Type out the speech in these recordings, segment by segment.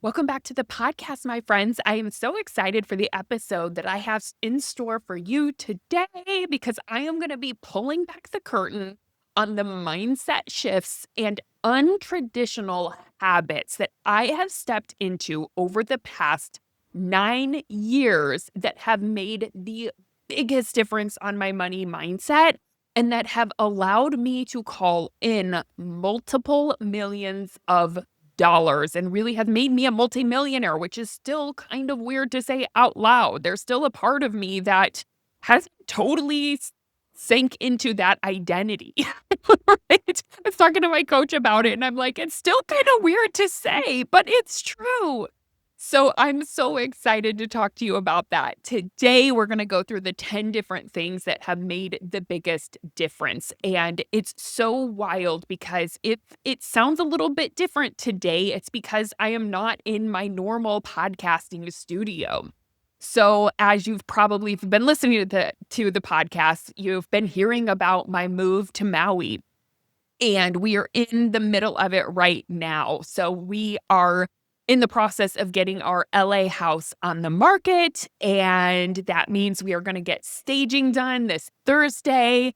Welcome back to the podcast, my friends. I am so excited for the episode that I have in store for you today because I am going to be pulling back the curtain on the mindset shifts and untraditional habits that I have stepped into over the past 9 years that have made the biggest difference on my money mindset and that have allowed me to call in multiple millions of dollars and really has made me a multimillionaire, which is still kind of weird to say out loud. There's still a part of me that hasn't totally sank into that identity. Right? I was talking to my coach about it and I'm like, it's still kind of weird to say, but it's true. So I'm so excited to talk to you about that. Today, we're going to go through the 10 different things that have made the biggest difference. And it's so wild because if it sounds a little bit different today, it's because I am not in my normal podcasting studio. So as you've probably been listening to the podcast, you've been hearing about my move to Maui. And we are in the middle of it right now. So we are in the process of getting our LA house on the market. And that means we are going to get staging done this Thursday.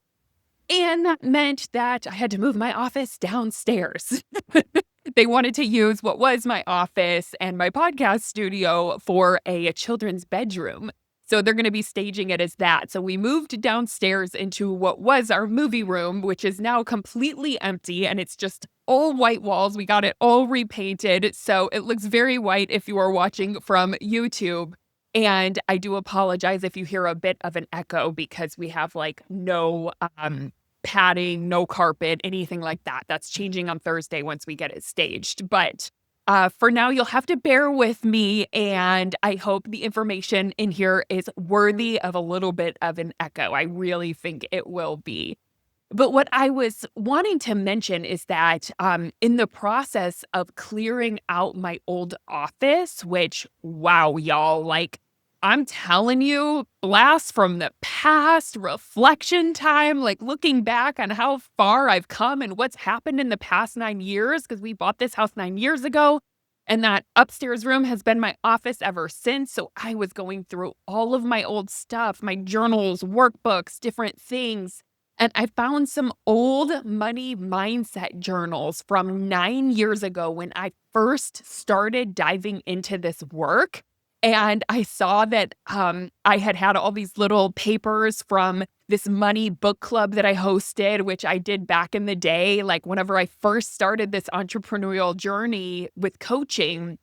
And that meant that I had to move my office downstairs. They wanted to use what was my office and my podcast studio for a children's bedroom. So they're going to be staging it as that. So we moved downstairs into what was our movie room, which is now completely empty and it's just all white walls. We got it all repainted. So it looks very white if you are watching from YouTube. And I do apologize if you hear a bit of an echo because we have like no padding, no carpet, anything like that. That's changing on Thursday once we get it staged. But for now, you'll have to bear with me, and I hope the information in here is worthy of a little bit of an echo. I really think it will be. But what I was wanting to mention is that in the process of clearing out my old office, which, wow, y'all, like, I'm telling you, blast from the past, reflection time, like looking back on how far I've come and what's happened in the past 9 years, because we bought this house 9 years ago. And that upstairs room has been my office ever since. So I was going through all of my old stuff, my journals, workbooks, different things. And I found some old money mindset journals from 9 years ago when I first started diving into this work. And I saw that I had all these little papers from this money book club that I hosted, which I did back in the day. Like whenever I first started this entrepreneurial journey with coaching,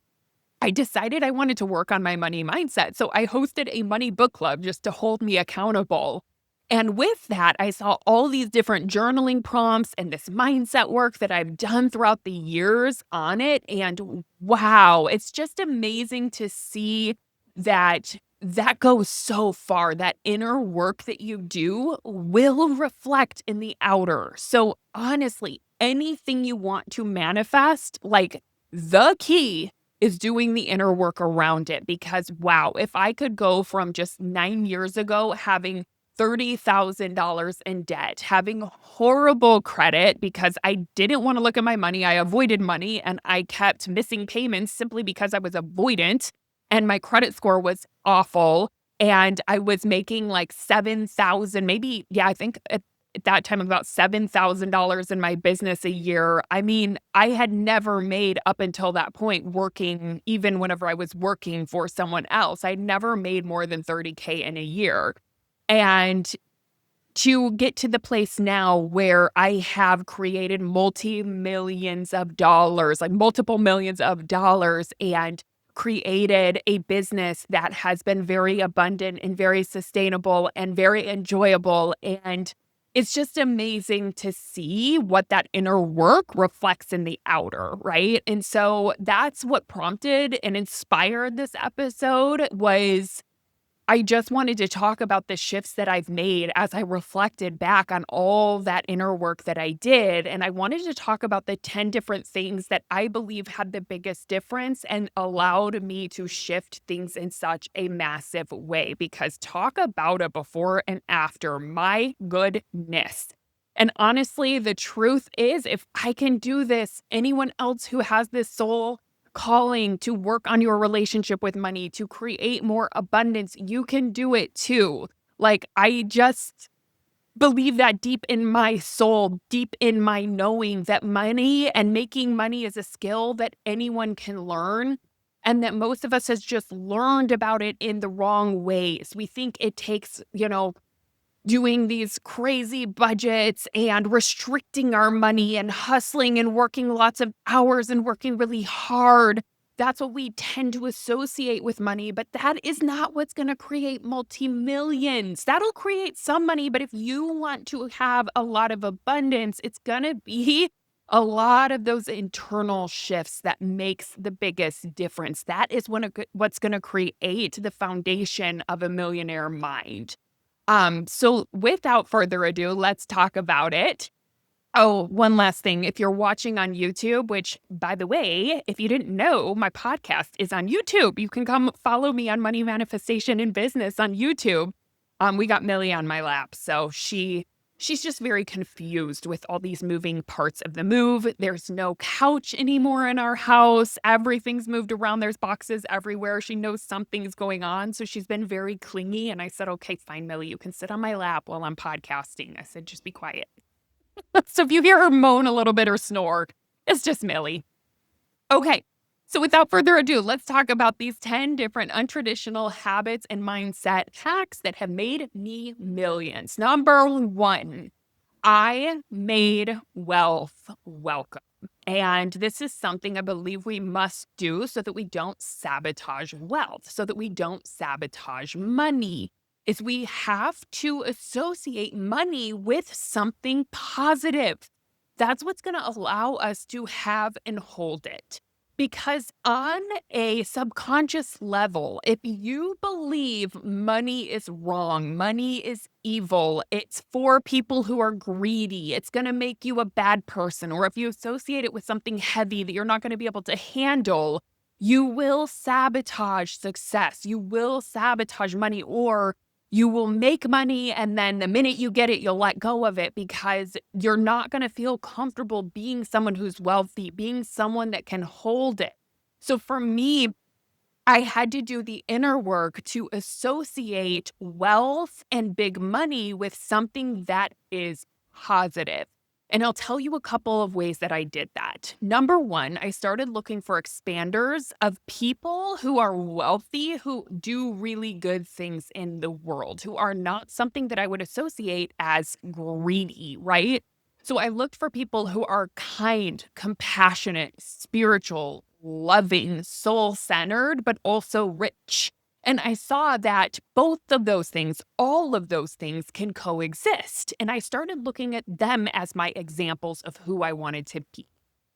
I decided I wanted to work on my money mindset. So I hosted a money book club just to hold me accountable. And with that, I saw all these different journaling prompts and this mindset work that I've done throughout the years on it. And wow, it's just amazing to see that that goes so far. That inner work that you do will reflect in the outer. So honestly, anything you want to manifest, like the key is doing the inner work around it. Because wow, if I could go from just 9 years ago having $30,000 in debt, having horrible credit because I didn't want to look at my money. I avoided money and I kept missing payments simply because I was avoidant and my credit score was awful. And I was making like 7,000, maybe, yeah, I think at that time about $7,000 in my business a year. I mean, I had never made up until that point working, even whenever I was working for someone else, I'd never made more than 30K in a year. And to get to the place now where I have created multi-millions of dollars, like multiple millions of dollars, and created a business that has been very abundant and very sustainable and very enjoyable. And it's just amazing to see what that inner work reflects in the outer, right? And so that's what prompted and inspired this episode was I just wanted to talk about the shifts that I've made as I reflected back on all that inner work that I did. And I wanted to talk about the 10 different things that I believe had the biggest difference and allowed me to shift things in such a massive way. Because talk about a before and after, my goodness. And honestly, the truth is, if I can do this, anyone else who has this soul calling to work on your relationship with money, to create more abundance, you can do it too. Like, I just believe that deep in my soul, deep in my knowing that money and making money is a skill that anyone can learn. And that most of us has just learned about it in the wrong ways. We think it takes, doing these crazy budgets and restricting our money and hustling and working lots of hours and working really hard. That's what we tend to associate with money, but that is not what's going to create multi-millions. That'll create some money, but if you want to have a lot of abundance, it's going to be a lot of those internal shifts that makes the biggest difference. That is what's going to create the foundation of a millionaire mind. So without further ado, let's talk about it. Oh, one last thing. If you're watching on YouTube, which by the way, if you didn't know, my podcast is on YouTube. You can come follow me on Money Manifestation in Business on YouTube. We got Millie on my lap. So she's just very confused with all these moving parts of the move. There's no couch anymore in our house. Everything's moved around. There's boxes everywhere. She knows something's going on. So she's been very clingy. And I said, okay, fine, Millie, you can sit on my lap while I'm podcasting. I said, just be quiet. So if you hear her moan a little bit or snore, it's just Millie. Okay. So without further ado, let's talk about these 10 different untraditional habits and mindset hacks that have made me millions. Number 1, I made wealth welcome. And this is something I believe we must do so that we don't sabotage wealth, so that we don't sabotage money. Is we have to associate money with something positive. That's what's going to allow us to have and hold it. Because on a subconscious level, if you believe money is wrong, money is evil, it's for people who are greedy, it's going to make you a bad person, or if you associate it with something heavy that you're not going to be able to handle, you will sabotage success. You will sabotage money, or you will make money and then the minute you get it, you'll let go of it because you're not going to feel comfortable being someone who's wealthy, being someone that can hold it. So for me, I had to do the inner work to associate wealth and big money with something that is positive. And I'll tell you a couple of ways that I did that. Number 1, I started looking for expanders of people who are wealthy, who do really good things in the world, who are not something that I would associate as greedy, right? So I looked for people who are kind, compassionate, spiritual, loving, soul-centered, but also rich. And I saw that both of those things, all of those things can coexist. And I started looking at them as my examples of who I wanted to be.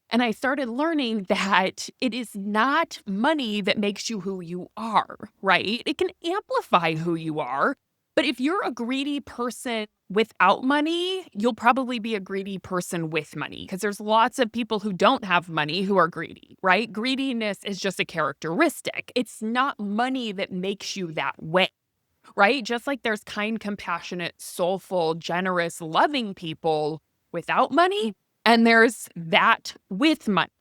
And I started learning that it is not money that makes you who you are, right? It can amplify who you are. But if you're a greedy person without money, you'll probably be a greedy person with money because there's lots of people who don't have money who are greedy, right? Greediness is just a characteristic. It's not money that makes you that way, right? Just like there's kind, compassionate, soulful, generous, loving people without money, and there's that with money.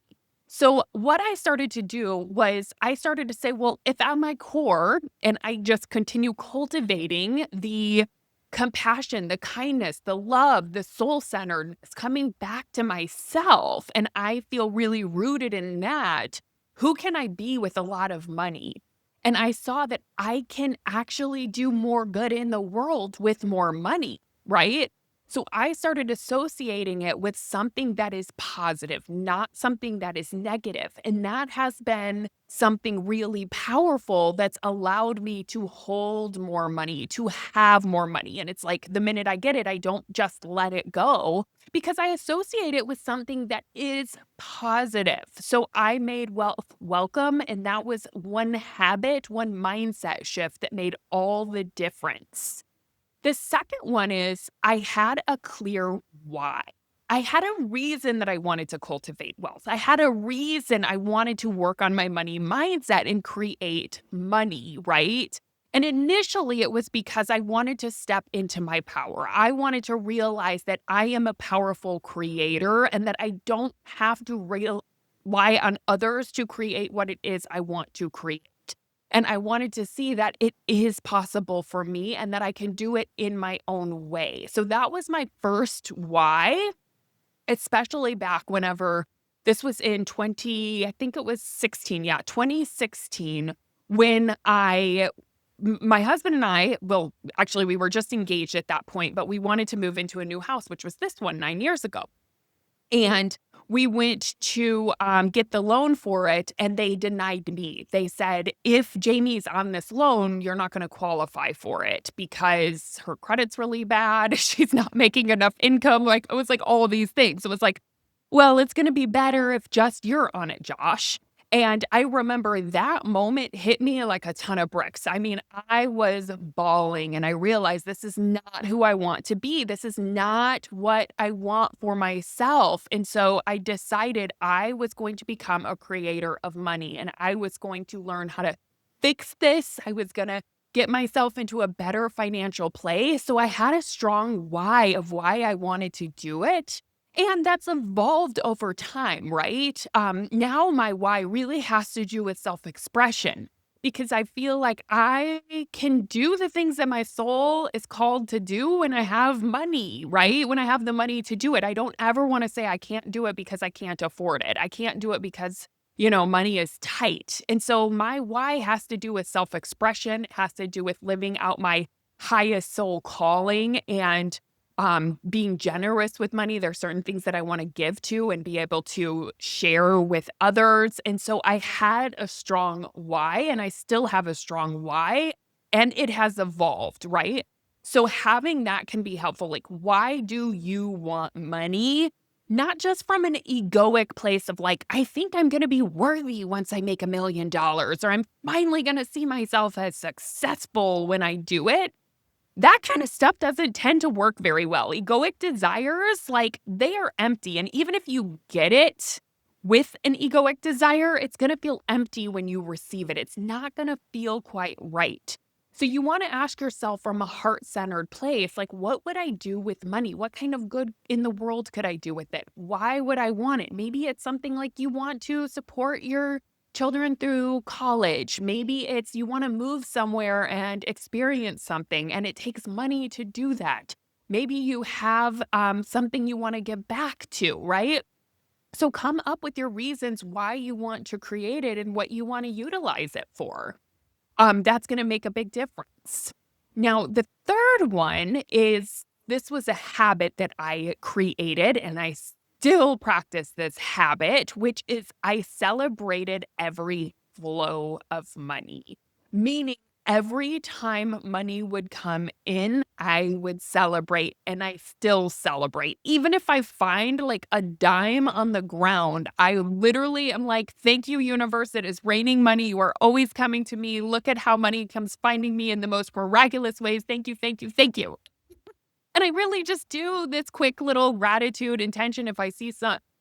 So what I started to do was I started to say, well, if at my core, and I just continue cultivating the compassion, the kindness, the love, the soul-centeredness coming back to myself, and I feel really rooted in that, who can I be with a lot of money? And I saw that I can actually do more good in the world with more money, right? So I started associating it with something that is positive, not something that is negative. And that has been something really powerful that's allowed me to hold more money, to have more money. And it's like the minute I get it, I don't just let it go because I associate it with something that is positive. So I made wealth welcome. And that was one habit, one mindset shift that made all the difference. The second one is I had a clear why. I had a reason that I wanted to cultivate wealth. I had a reason I wanted to work on my money mindset and create money, right? And initially it was because I wanted to step into my power. I wanted to realize that I am a powerful creator and that I don't have to rely on others to create what it is I want to create. And I wanted to see that it is possible for me and that I can do it in my own way. So that was my first why, especially back whenever this was in I think it was 16, yeah, 2016, when my husband and I, well, actually, we were just engaged at that point, but we wanted to move into a new house, which was this one 9 years ago. And we went to get the loan for it, and they denied me. They said, if Jamie's on this loan, you're not going to qualify for it because her credit's really bad. She's not making enough income. Like, it was like all of these things. It was like, well, it's going to be better if just you're on it, Josh. And I remember that moment hit me like a ton of bricks. I mean, I was bawling and I realized this is not who I want to be. This is not what I want for myself. And so I decided I was going to become a creator of money and I was going to learn how to fix this. I was going to get myself into a better financial place. So I had a strong why of why I wanted to do it. And that's evolved over time, right? Now my why really has to do with self-expression because I feel like I can do the things that my soul is called to do when I have money, right? When I have the money to do it. I don't ever want to say I can't do it because I can't afford it. I can't do it because, money is tight. And so my why has to do with self-expression, has to do with living out my highest soul calling and being generous with money. There's certain things that I want to give to and be able to share with others. And so I had a strong why, and I still have a strong why, and it has evolved, right? So having that can be helpful. Like, why do you want money? Not just from an egoic place of like, I think I'm going to be worthy once I make $1 million, or I'm finally going to see myself as successful when I do it. That kind of stuff doesn't tend to work very well. Egoic desires, like, they are empty, and even if you get it with an egoic desire, it's gonna feel empty when you receive it. It's not gonna feel quite right. So you wanna ask yourself from a heart-centered place, like, what would I do with money? What kind of good in the world could I do with it? Why would I want it? Maybe it's something like you want to support your children through college. Maybe it's you want to move somewhere and experience something, and it takes money to do that. Maybe you have something you want to give back to, right? So come up with your reasons why you want to create it and what you want to utilize it for. That's going to make a big difference. Now, the third one is this was a habit that I created and I still practice this habit, which is I celebrated every flow of money, meaning every time money would come in, I would celebrate and I still celebrate. Even if I find like a dime on the ground, I literally am like, thank you, universe. It is raining money. You are always coming to me. Look at how money comes finding me in the most miraculous ways. Thank you, thank you, thank you. And I really just do this quick little gratitude intention. If I see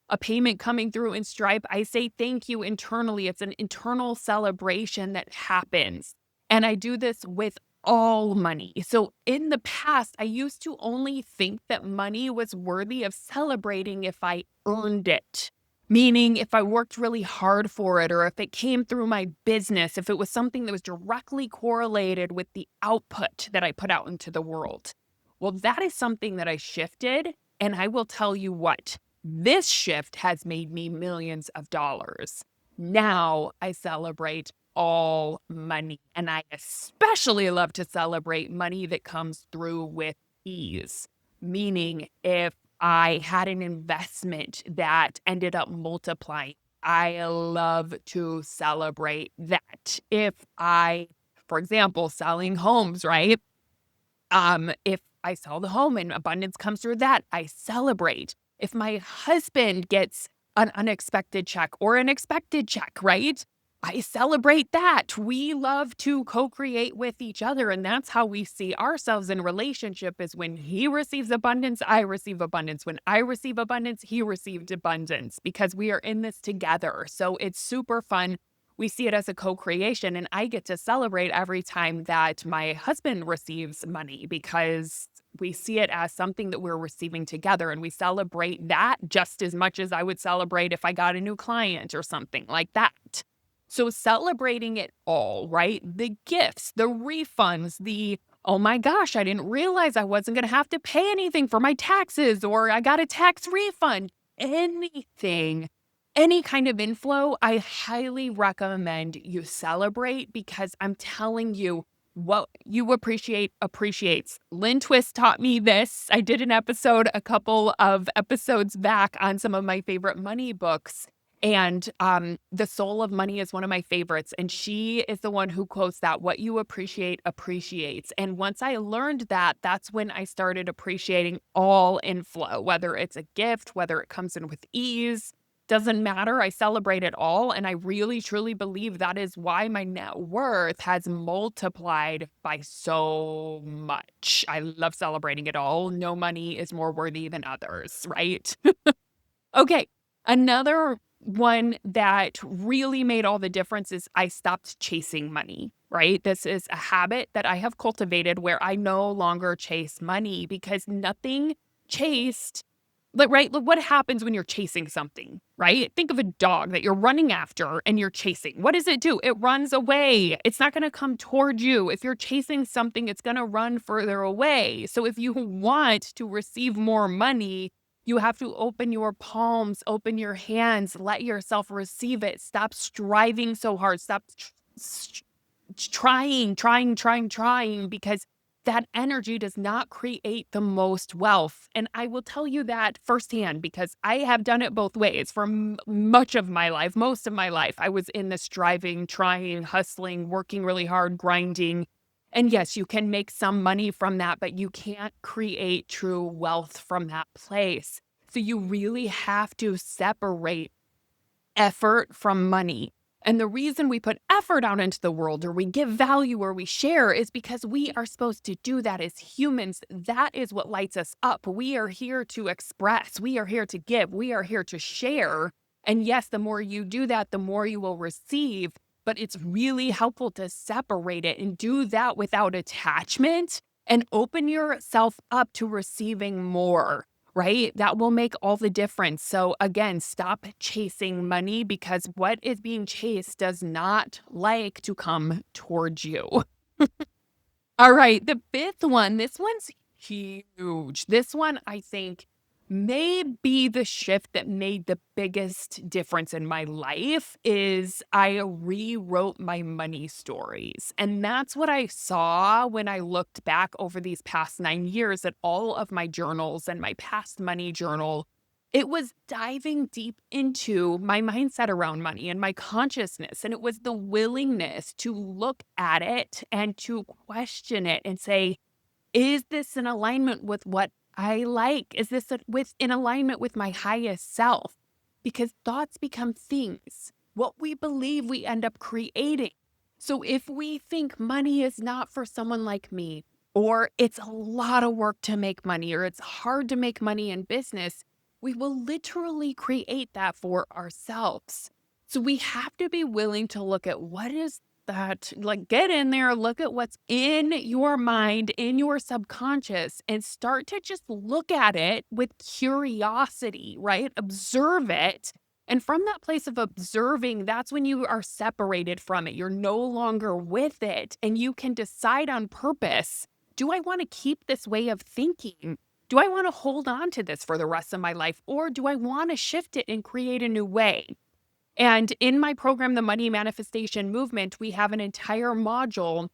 a payment coming through in Stripe, I say thank you internally. It's an internal celebration that happens. And I do this with all money. So in the past, I used to only think that money was worthy of celebrating if I earned it. Meaning, if I worked really hard for it, or if it came through my business, if it was something that was directly correlated with the output that I put out into the world. Well, that is something that I shifted, and I will tell you what, this shift has made me millions of dollars. Now I celebrate all money, and I especially love to celebrate money that comes through with ease. Meaning, if I had an investment that ended up multiplying, I love to celebrate that. If for example, selling homes, right? If I sell the home and abundance comes through that, I celebrate. If my husband gets an unexpected check or an expected check, right? I celebrate that. We love to co-create with each other. And that's how we see ourselves in relationship is when he receives abundance, I receive abundance. When I receive abundance, he received abundance because we are in this together. So it's super fun. We see it as a co-creation, and I get to celebrate every time that my husband receives money because we see it as something that we're receiving together, and we celebrate that just as much as I would celebrate if I got a new client or something like that. So celebrating it all, right? The gifts, the refunds, the oh my gosh, I didn't realize I wasn't going to have to pay anything for my taxes, or I got a tax refund. Anything, any kind of inflow, I highly recommend you celebrate, because I'm telling you, what you appreciate appreciates. Lynn Twist taught me this. I did an episode a couple of episodes back on some of my favorite money books. And The Soul of Money is one of my favorites. And she is the one who quotes that what you appreciate appreciates. And once I learned that, that's when I started appreciating all inflow, whether it's a gift, whether it comes in with ease. Doesn't matter. I celebrate it all. And I really, truly believe that is why my net worth has multiplied by so much. I love celebrating it all. No money is more worthy than others, right? Okay. Another one that really made all the difference is I stopped chasing money, right? This is a habit that I have cultivated where I no longer chase money, because nothing chased, like, right? Look, what happens when you're chasing something, right? Think of a dog that you're running after and you're chasing. What does it do? It runs away. It's not going to come toward you. If you're chasing something, it's going to run further away. So if you want to receive more money, you have to open your palms, open your hands, let yourself receive it. Stop striving so hard. Stop trying, because that energy does not create the most wealth. And I will tell you that firsthand, because I have done it both ways for much of my life. Most of my life, I was in the striving, trying, hustling, working really hard, grinding. And yes, you can make some money from that, but you can't create true wealth from that place. So you really have to separate effort from money. And the reason we put effort out into the world, or we give value, or we share, is because we are supposed to do that as humans. That is what lights us up. We are here to express. We are here to give. We are here to share. And yes, the more you do that, the more you will receive. But it's really helpful to separate it and do that without attachment, and open yourself up to receiving more. Right? That will make all the difference. So again, stop chasing money, because what is being chased does not like to come towards you. All right, the fifth one, this one's huge. This one, I think, may be the shift that made the biggest difference in my life. Is I rewrote my money stories. And that's what I saw when I looked back over these past 9 years at all of my journals and my past money journal. It was diving deep into my mindset around money and my consciousness. And it was the willingness to look at it and to question it and say, is this in alignment with what I like? Is this in alignment with my highest self? Because thoughts become things. What we believe, we end up creating. So if we think money is not for someone like me, or it's a lot of work to make money, or it's hard to make money in business, we will literally create that for ourselves. So we have to be willing to look at what is that, like, get in there, look at what's in your mind, in your subconscious, and start to just look at it with curiosity, right? Observe it. And from that place of observing, that's when you are separated from it. You're no longer with it, and you can decide on purpose. Do I want to keep this way of thinking? Do I want to hold on to this for the rest of my life, or do I want to shift it and create a new way? And in my program, the Money Manifestation Movement, we have an entire module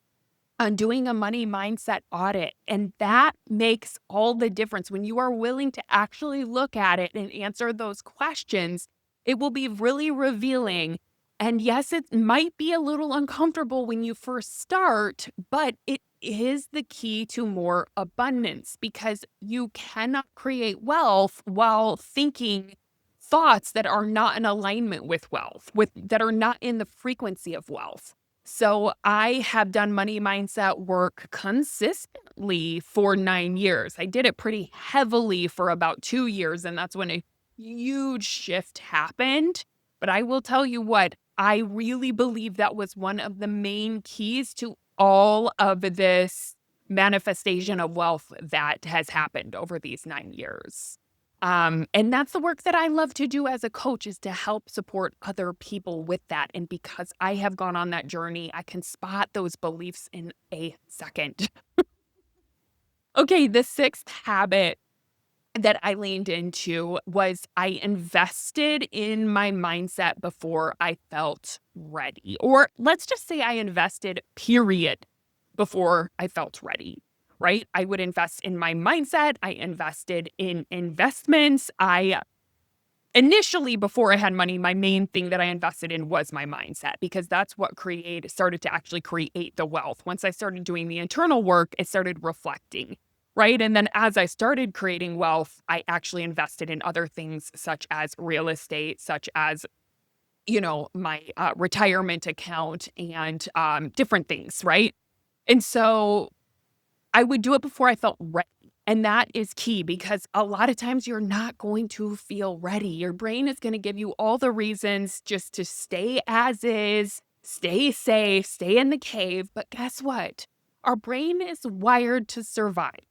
on doing a money mindset audit. And that makes all the difference. When you are willing to actually look at it and answer those questions, it will be really revealing. And yes, it might be a little uncomfortable when you first start, but it is the key to more abundance, because you cannot create wealth while thinking thoughts that are not in alignment with wealth, that are not in the frequency of wealth. So I have done money mindset work consistently for 9 years. I did it pretty heavily for about 2 years, and that's when a huge shift happened. But I will tell you what, I really believe that was one of the main keys to all of this manifestation of wealth that has happened over these 9 years. And that's the work that I love to do as a coach, is to help support other people with that. And because I have gone on that journey, I can spot those beliefs in a second. Okay, the sixth habit that I leaned into was I invested in my mindset before I felt ready. Or let's just say I invested, period, before I felt ready, right? I would invest in my mindset. I invested in investments. Initially, before I had money, my main thing that I invested in was my mindset, because that's what started to actually create the wealth. Once I started doing the internal work, it started reflecting, right? And then as I started creating wealth, I actually invested in other things such as real estate, such as, my retirement account and different things, right? And so I would do it before I felt ready. And that is key, because a lot of times you're not going to feel ready. Your brain is going to give you all the reasons just to stay as is, stay safe, stay in the cave. But guess what? Our brain is wired to survive.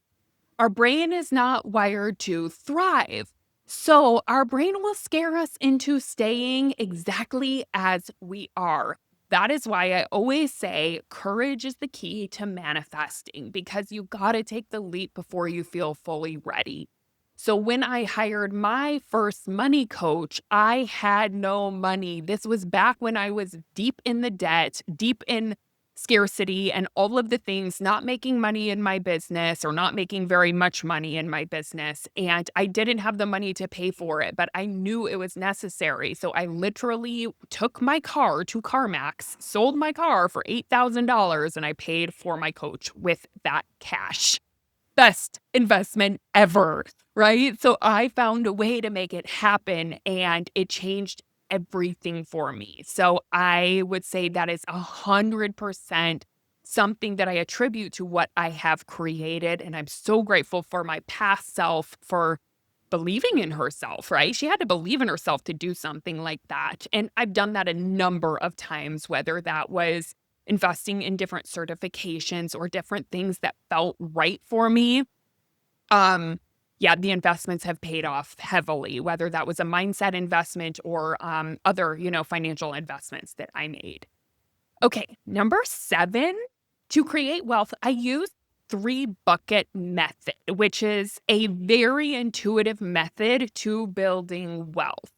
Our brain is not wired to thrive. So our brain will scare us into staying exactly as we are. That is why I always say courage is the key to manifesting, because you got to take the leap before you feel fully ready. So when I hired my first money coach, I had no money. This was back when I was deep in the debt, deep in scarcity and all of the things, not making money in my business, or not making very much money in my business. And I didn't have the money to pay for it, but I knew it was necessary. So I literally took my car to CarMax, sold my car for $8,000, and I paid for my coach with that cash. Best investment ever, right? So I found a way to make it happen, and it changed everything for me. So I would say that is 100% something that I attribute to what I have created. And I'm so grateful for my past self for believing in herself, right? She had to believe in herself to do something like that. And I've done that a number of times, whether that was investing in different certifications or different things that felt right for me. Yeah, the investments have paid off heavily, whether that was a mindset investment or other, financial investments that I made. Okay, number 7, to create wealth, I use 3 bucket method, which is a very intuitive method to building wealth.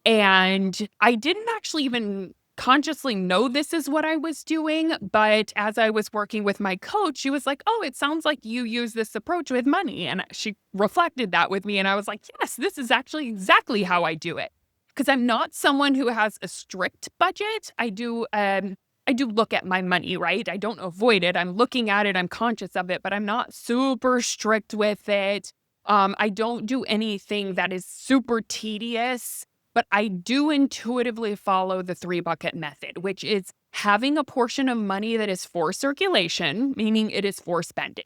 And I didn't actually even consciously know this is what I was doing, but as I was working with my coach, she was like, "Oh, it sounds like you use this approach with money." And she reflected that with me, and I was like, "Yes, this is actually exactly how I do it." Because I'm not someone who has a strict budget. I do look at my money, right? I don't avoid it. I'm looking at it, I'm conscious of it, but I'm not super strict with it. I don't do anything that is super tedious. But I do intuitively follow the 3 bucket method, which is having a portion of money that is for circulation, meaning it is for spending.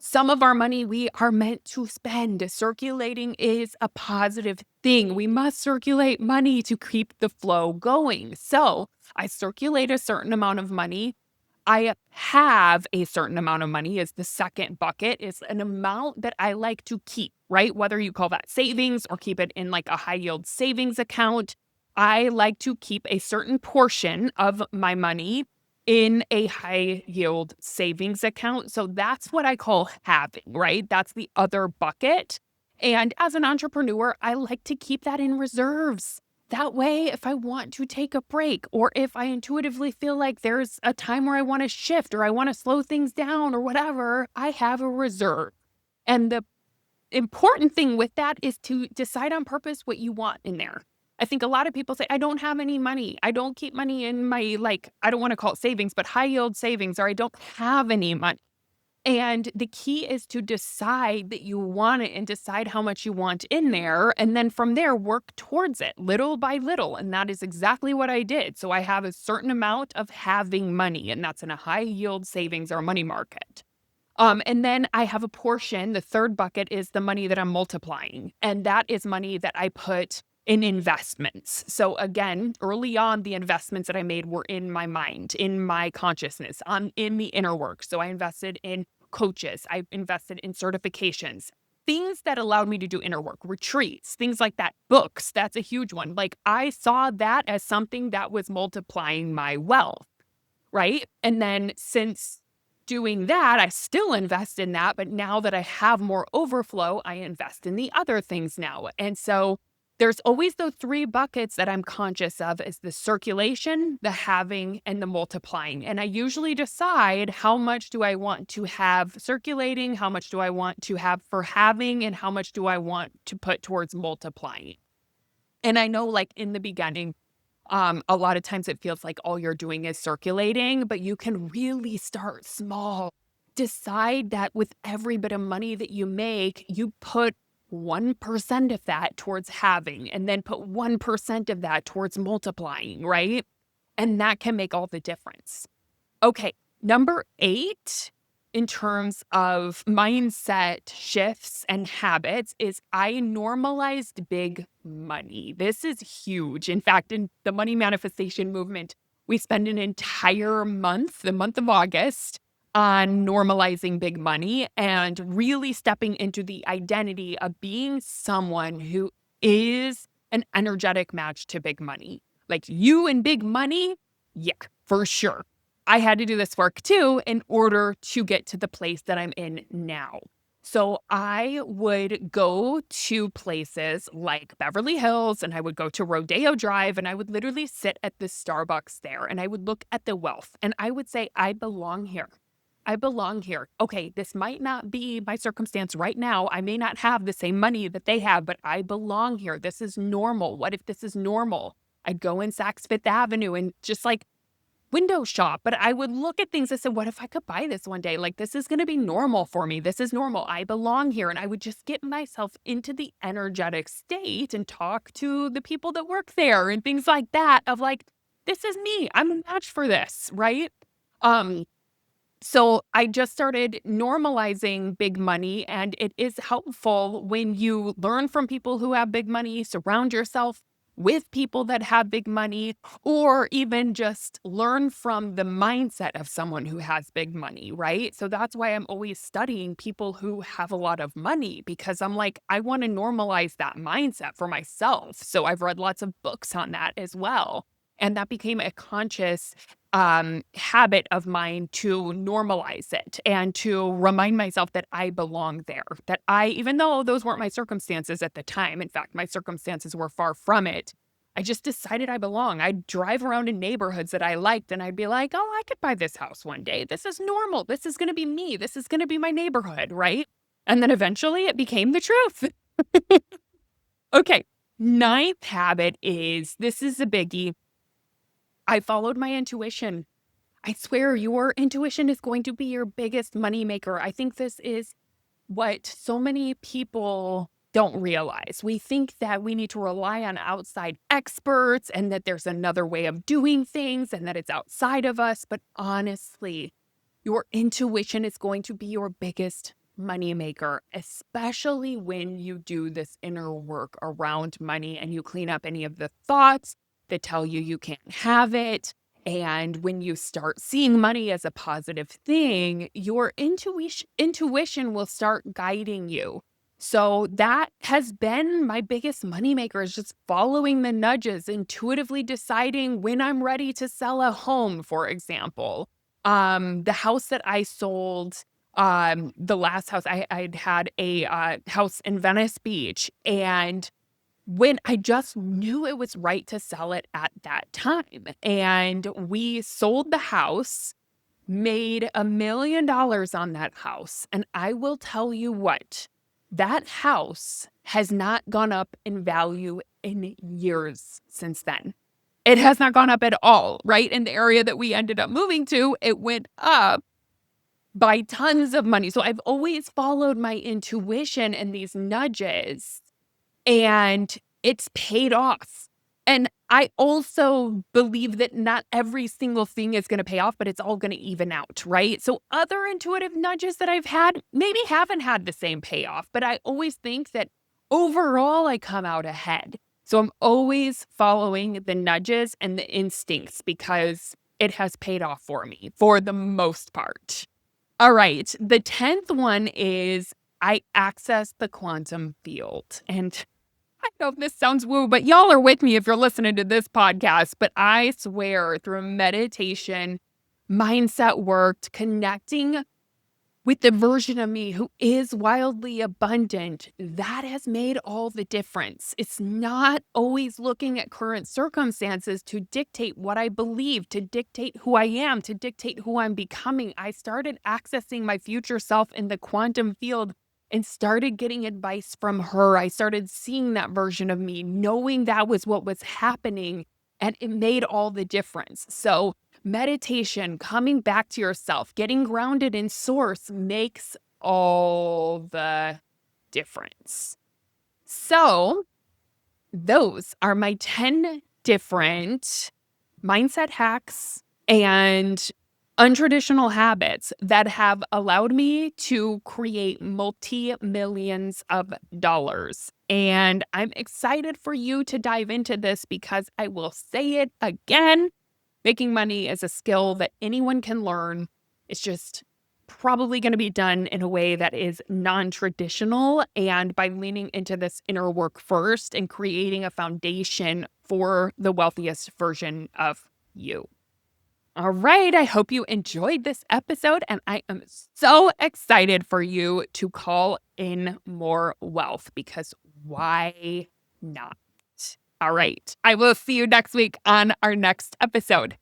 Some of our money we are meant to spend. Circulating is a positive thing. We must circulate money to keep the flow going. So I circulate a certain amount of money. I have a certain amount of money, is the second bucket, is an amount that I like to keep, right? Whether you call that savings or keep it in like a high yield savings account, I like to keep a certain portion of my money in a high yield savings account. So that's what I call having, right? That's the other bucket. And as an entrepreneur, I like to keep that in reserves. That way, if I want to take a break, or if I intuitively feel like there's a time where I want to shift or I want to slow things down or whatever, I have a reserve. And the important thing with that is to decide on purpose what you want in there. I think a lot of people say, I don't have any money. I don't keep money in my, I don't want to call it savings, but high yield savings, or I don't have any money. And the key is to decide that you want it and decide how much you want in there. And then from there, work towards it little by little. And that is exactly what I did. So I have a certain amount of having money, and that's in a high yield savings or money market. And then I have a portion, the third bucket is the money that I'm multiplying. And that is money that I put in investments. So again, early on, the investments that I made were in my mind, in my consciousness, in the inner work. So I invested in coaches. I've invested in certifications, things that allowed me to do inner work, retreats, things like that. Books, that's a huge one. Like I saw that as something that was multiplying my wealth, right? And then since doing that, I still invest in that. But now that I have more overflow, I invest in the other things now. And so there's always those three buckets that I'm conscious of is the circulation, the having, and the multiplying. And I usually decide how much do I want to have circulating, how much do I want to have for having, and how much do I want to put towards multiplying. And I know like in the beginning, a lot of times it feels like all you're doing is circulating, but you can really start small. Decide that with every bit of money that you make, you put 1% of that towards having, and then put 1% of that towards multiplying, right? And that can make all the difference. Okay, number 8 in terms of mindset shifts and habits is I normalized big money. This is huge. In fact, in the money manifestation movement, we spend an entire month, the month of August, on normalizing big money and really stepping into the identity of being someone who is an energetic match to big money. Like you and big money, yeah, for sure. I had to do this work too in order to get to the place that I'm in now. So I would go to places like Beverly Hills and I would go to Rodeo Drive and I would literally sit at the Starbucks there and I would look at the wealth and I would say, I belong here. I belong here. Okay, this might not be my circumstance right now. I may not have the same money that they have, but I belong here. This is normal. What if this is normal? I'd go in Saks Fifth Avenue and just like window shop, but I would look at things and say, what if I could buy this one day? Like, this is going to be normal for me. This is normal. I belong here. And I would just get myself into the energetic state and talk to the people that work there and things like that of like, this is me. I'm a match for this, right? Um, so I just started normalizing big money, and it is helpful when you learn from people who have big money, surround yourself with people that have big money, or even just learn from the mindset of someone who has big money, right? So that's why I'm always studying people who have a lot of money because I'm like, I want to normalize that mindset for myself. So I've read lots of books on that as well. And that became a conscious habit of mine to normalize it and to remind myself that I belong there, that I, even though those weren't my circumstances at the time, in fact, my circumstances were far from it, I just decided I belong. I'd drive around in neighborhoods that I liked and I'd be like, oh, I could buy this house one day. This is normal. This is going to be me. This is going to be my neighborhood, right? And then eventually it became the truth. Okay. Ninth habit is this is a biggie. I followed my intuition. I swear your intuition is going to be your biggest moneymaker. I think this is what so many people don't realize. We think that we need to rely on outside experts and that there's another way of doing things and that it's outside of us. But honestly, your intuition is going to be your biggest moneymaker, especially when you do this inner work around money and you clean up any of the thoughts that tell you you can't have it. And when you start seeing money as a positive thing, your intuition will start guiding you. So that has been my biggest moneymaker is just following the nudges, intuitively deciding when I'm ready to sell a home, for example. The house that I sold, the last house, I'd had a house in Venice Beach, and when I just knew it was right to sell it at that time. And we sold the house, made $1 million on that house. And I will tell you what, that house has not gone up in value in years since then. It has not gone up at all, right? In the area that we ended up moving to, it went up by tons of money. So I've always followed my intuition and these nudges, and it's paid off. And I also believe that not every single thing is going to pay off, but it's all going to even out, right? So other intuitive nudges that I've had maybe haven't had the same payoff, but I always think that overall I come out ahead. So I'm always following the nudges and the instincts because it has paid off for me for the most part. All right. The 10th one is I access the quantum field. And I know this sounds woo, but y'all are with me if you're listening to this podcast. But I swear through meditation, mindset work, connecting with the version of me who is wildly abundant, that has made all the difference. It's not always looking at current circumstances to dictate what I believe, to dictate who I am, to dictate who I'm becoming. I started accessing my future self in the quantum field and started getting advice from her. I started seeing that version of me, knowing that was what was happening, and it made all the difference. So, meditation, coming back to yourself, getting grounded in source makes all the difference. So, those are my 10 different mindset hacks and untraditional habits that have allowed me to create multi-millions of dollars. And I'm excited for you to dive into this because I will say it again. Making money is a skill that anyone can learn. It's just probably going to be done in a way that is non-traditional, and by leaning into this inner work first and creating a foundation for the wealthiest version of you. All right, I hope you enjoyed this episode, and I am so excited for you to call in more wealth because why not? All right, I will see you next week on our next episode.